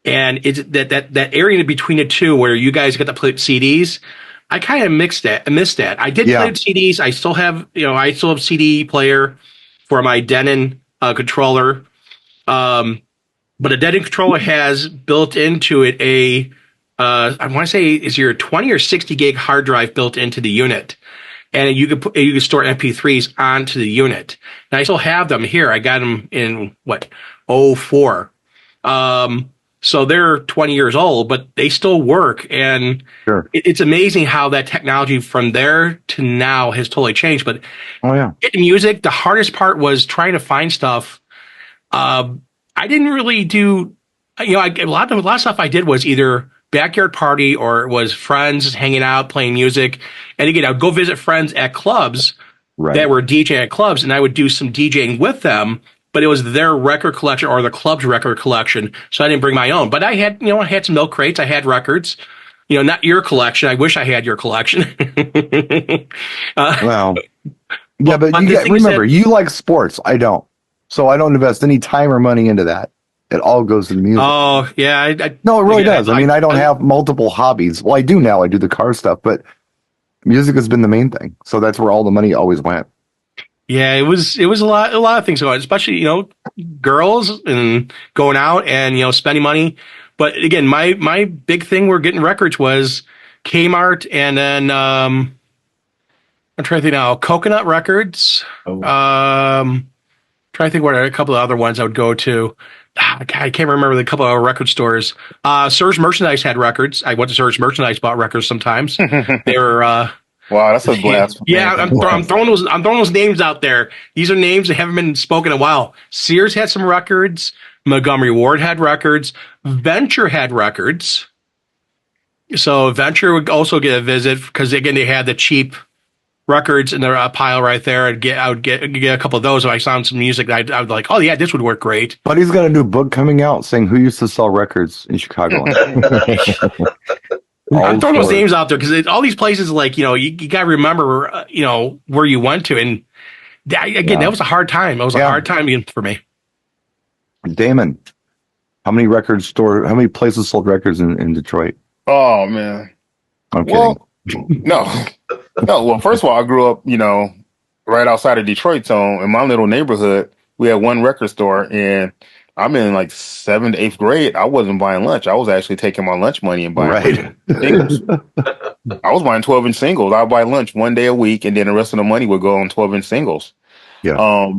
and it's that area in between the two where you guys get to put CDs. I kind of missed that. I did play with CDs. I still have CD player for my Denon controller. But a Denon controller has built into it I want to say, is your 20 or 60 gig hard drive built into the unit, and you can store MP3s onto the unit. And I still have them here. I got them in '04. So they're 20 years old, but they still work. And it's amazing how that technology from there to now has totally changed. But getting music, the hardest part was trying to find stuff. I didn't really do, a lot of stuff I did was either backyard party or it was friends hanging out, playing music. And again, I would go visit friends at clubs that were DJing at clubs, and I would do some DJing with them. But it was their record collection or the club's record collection, so I didn't bring my own. But I had, I had some milk crates. I had records. Not your collection. I wish I had your collection. Well, yeah, but remember, you like sports. I don't. So I don't invest any time or money into that. It all goes to the music. Oh, yeah. No, it really does. I mean, I don't have multiple hobbies. Well, I do now. I do the car stuff, but music has been the main thing. So that's where all the money always went. Yeah, it was a lot of things going on, especially, girls and going out and, spending money. But again, my big thing were getting records was Kmart, and then I'm trying to think now, Coconut Records. Trying to think what a couple of other ones I would go to. God, I can't remember the couple of record stores. Surge Merchandise had records. I went to Surge Merchandise, bought records sometimes. They were wow, that's a blast. Yeah, I'm throwing those names out there. These are names that haven't been spoken in a while. Sears had some records. Montgomery Ward had records. Venture had records. So Venture would also get a visit because again they had the cheap records in their pile right there. I would get a couple of those. If I found some music, I would like, oh yeah, this would work great. But he's got a new book coming out saying who used to sell records in Chicago. I'm throwing those names out there because all these places, like, you got to remember, where you went to. And that was a hard time. It was a hard time for me. Damon, how many places sold records in Detroit? Oh, man. I'm kidding. No. Well, first of all, I grew up, right outside of Detroit. So in my little neighborhood, we had one record store, and I'm in like 7th to 8th grade. I wasn't buying lunch. I was actually taking my lunch money and buying singles. I was buying 12-inch singles. I would buy lunch one day a week, and then the rest of the money would go on 12-inch singles. Yeah.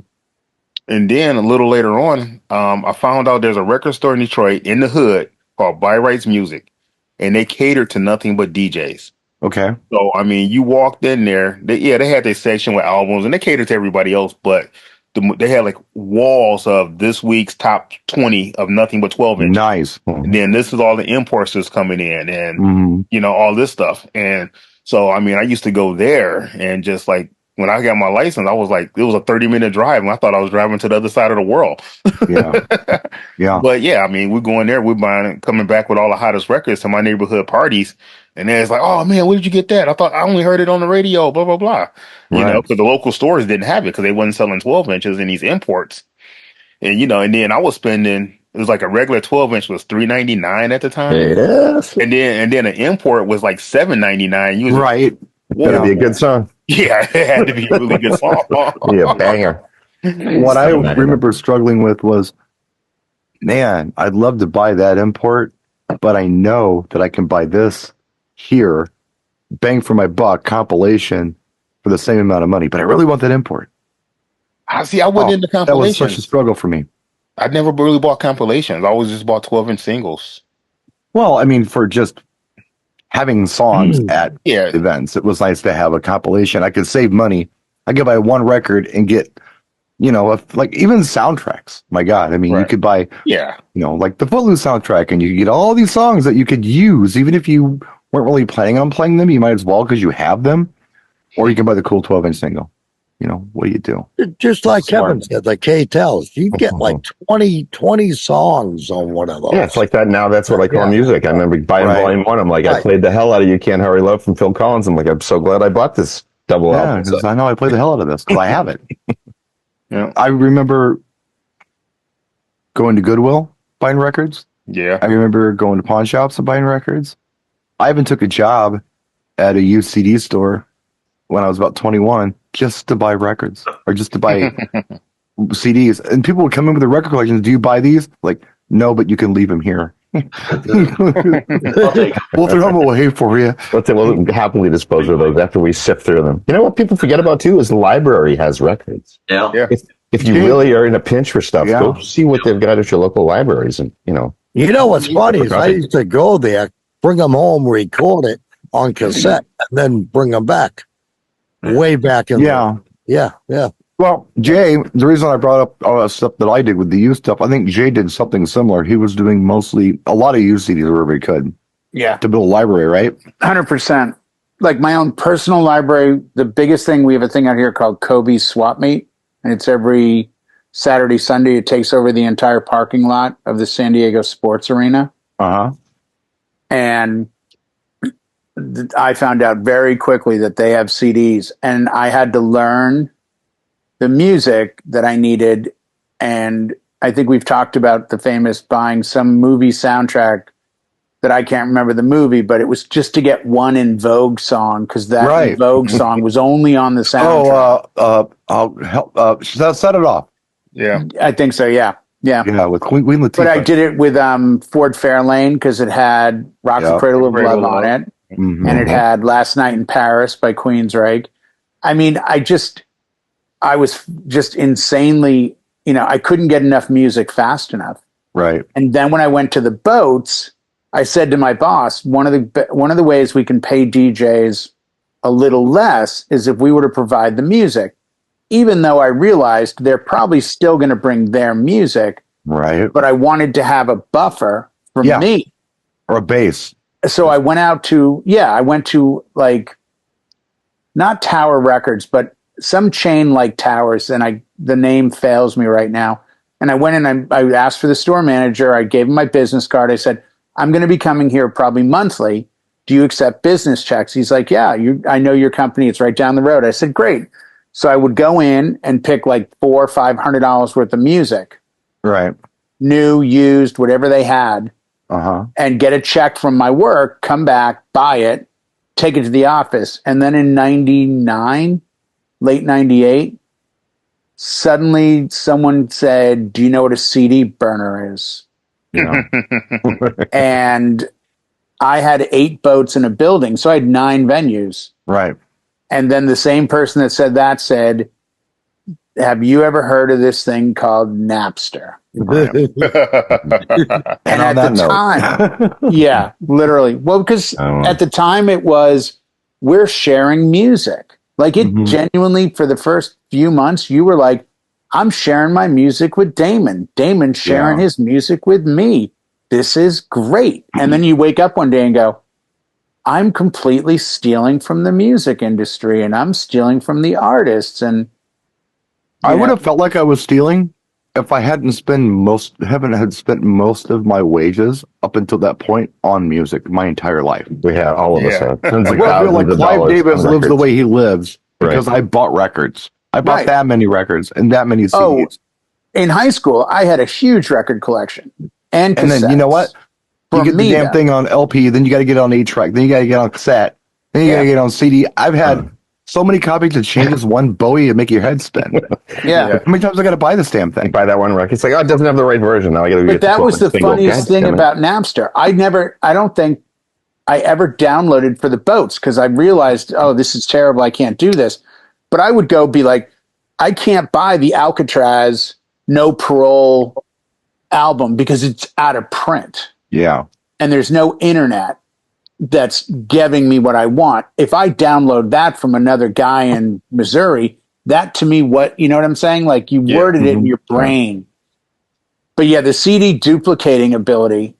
And then a little later on, I found out there's a record store in Detroit in the hood called By Rights Music, and they catered to nothing but DJs. Okay. So, I mean, you walked in there. They had their section with albums, and they catered to everybody else, but they had like walls of this week's top 20 of nothing but 12-inch. Nice. And then this is all the imports that's coming in and, all this stuff. And so, I mean, I used to go there and just like, when I got my license, I was like, it was a 30-minute drive, and I thought I was driving to the other side of the world. Yeah. Yeah. But yeah, I mean, we're going there, we're buying it, coming back with all the hottest records to my neighborhood parties. And then it's like, oh man, where did you get that? I thought I only heard it on the radio, blah, blah, blah. You know, because the local stores didn't have it because they wasn't selling 12 inches in these imports. And, and then I was spending, it was like a regular 12-inch was $3.99 at the time. Yes. And then an import was like $7.99. Right. Gotta be a good song. Yeah, it had to be a really good song. Yeah, banger. What I remember struggling with was, man, I'd love to buy that import, but I know that I can buy this here, bang for my buck compilation for the same amount of money, but I really want that import. I wasn't into compilations. That was such a struggle for me. I never really bought compilations. I always just bought 12-inch singles. Well, I mean, for just having songs at events, it was nice to have a compilation. I could save money. I could buy one record and get, like even soundtracks. My God, I mean, you could buy, like the Footloose soundtrack, and you could get all these songs that you could use, even if you weren't really planning on playing them. You might as well because you have them, or you can buy the cool 12-inch single. What do you do? Just like Kevin said, the K-Tells, you get like 20 songs on one of those. Yeah, it's like that now. That's what I call music. I remember buying Volume 1. I'm like, I played the hell out of You Can't Hurry Love from Phil Collins. I'm like, I'm so glad I bought this double album. So. I know I played the hell out of this because I have it. I remember going to Goodwill, buying records. Yeah. I remember going to pawn shops and buying records. I even took a job at a used CD store when I was about 21 just to buy records or just to buy CDs. And people would come in with their record collections. Do you buy these? Like, no, but you can leave them here. I'll take We'll throw them away for you. We'll happily dispose of those after we sift through them. You know what people forget about too is the library has records. Yeah. If you really are in a pinch for stuff, Yeah. go see what they've got at your local libraries, and You know what's funny is I used to go there, bring them home, record it on cassette, and then bring them back. Way back in Yeah. yeah. Well, Jay, the reason I brought up all that stuff that I did with the used stuff, I think Jay did something similar. He was doing mostly a lot of used CDs wherever he could Yeah, to build a library, right? 100%. Like my own personal library, the biggest thing, we have a thing out here called Kobe's Swap Meet, and it's every Saturday, Sunday. It takes over the entire parking lot of the San Diego Sports Arena. Uh-huh. And I found out very quickly that they have CDs, and I had to learn the music that I needed. And I think we've talked about the famous buying some movie soundtrack that I can't remember the movie, but it was just to get one In Vogue song, because that Right. In Vogue song was only on the soundtrack. I'll help. Set it off. Yeah. I think so. Yeah. Yeah, with Queen Latifah. But I did it with Ford Fairlane because it had Rock the Yeah. Cradle of Cradle Love on of it. Mhm. And it had Last Night in Paris by Queensryche. I mean, I was just insanely, I couldn't get enough music fast enough. Right. And then when I went to the boats, I said to my boss, one of the ways we can pay DJs a little less is if we were to provide the music, even though I realized they're probably still going to bring their music, Right. but I wanted to have a buffer for Yeah. me. Or a bass. So I went to like, not Tower Records, but some chain like Towers, and the name fails me right now. And I went in, I asked for the store manager. I gave him my business card. I said, I'm going to be coming here probably monthly. Do you accept business checks? He's like, yeah, I know your company. It's right down the road. I said, great. So I would go in and pick like $400 or $500 worth of music, Right. new, used, whatever they had, Uh-huh. and get a check from my work, come back, buy it, take it to the office. And then in 99, late 98, suddenly someone said, do you know what a CD burner is? Yeah. And I had 8 boats in a building, so I had 9 venues. Right. And then the same person that said that said, have you ever heard of this thing called Napster? And on at the that time, yeah, literally. Well, because at the time it was, we're sharing music. Like it Mhm. genuinely, for the first few months, you were like, I'm sharing my music with Damon. Damon's sharing Yeah. his music with me. This is great. And then you wake up one day and go, I'm completely stealing from the music industry, and I'm stealing from the artists. And I would have felt like I was stealing if I hadn't spent most of my wages up until that point on music my entire life. we have all of us Yeah. have tons of Well, I feel like thousands of Clive dollars Davis on lives the records. way he lives because I bought records. I bought Right. that many records and that many CDs. in high school, I had a huge record collection. And And then you know what? You For get the me, damn though. thing on LP, then you got to get it on 8-track, then you got to get it on cassette, then you got to get it on CD. I've had so many copies that changes one Bowie to make your head spin. Yeah. How many times I got to buy this damn thing? Buy that one record. It's like, oh, it doesn't have the right version. Now I got to. But that was the funniest thing about Napster. I don't think I ever downloaded for the boats because I realized, oh, this is terrible. I can't do this. But I would go be like, I can't buy the Alcatraz No Parole album because it's out of print Yeah. and there's no internet that's giving me what I want. If I download that from another guy in Missouri, that to me, you know what I'm saying? Like you worded it in your brain. But yeah, the CD duplicating ability,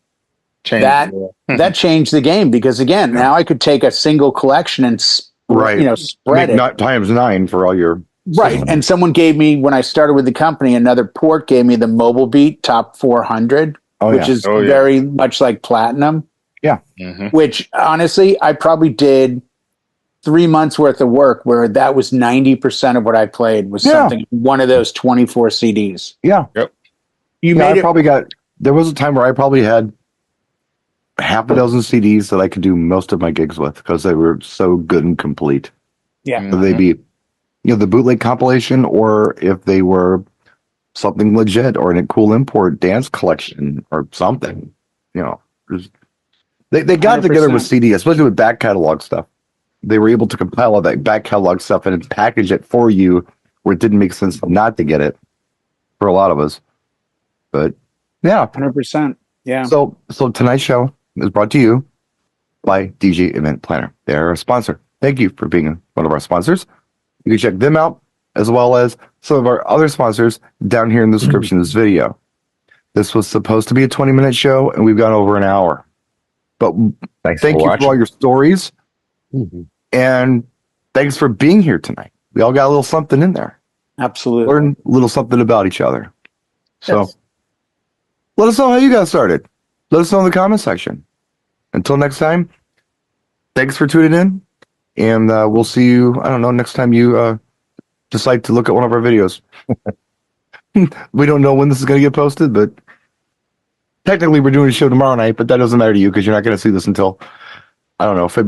that changed the game because again, now I could take a single collection and Right. spread Make it. not times 9 for all your. Right. And someone gave me, when I started with the company, another port gave me the Mobile Beat Top 400, which is very much like platinum. Yeah. Which honestly, I probably did 3 months worth of work where that was 90% of what I played was something, one of those 24 CDs. Yeah. Yep. You made it. There was a time where I probably had half a dozen CDs that I could do most of my gigs with because they were so good and complete. Yeah. Whether they be, the bootleg compilation, or if they were something legit or a cool import dance collection or something. They got together with 100%. CD, especially with back catalog stuff. They were able to compile all that back catalog stuff and package it for you where it didn't make sense not to get it for a lot of us. But yeah. 100%. Yeah. So tonight's show is brought to you by DJ Event Planner. They're a sponsor. Thank you for being one of our sponsors. You can check them out as well as some of our other sponsors down here in the description of this video. This was supposed to be a 20-minute show, and we've gone over an hour. But thank you for all your stories, and thanks for being here tonight. We all got a little something in there. Absolutely. Learn a little something about each other. So let us know how you guys started. Let us know in the comment section. Until next time, thanks for tuning in, and we'll see you, I don't know, next time you decide to look at one of our videos. We don't know when this is going to get posted, but technically we're doing a show tomorrow night, but that doesn't matter to you because you're not going to see this until, I don't know, February.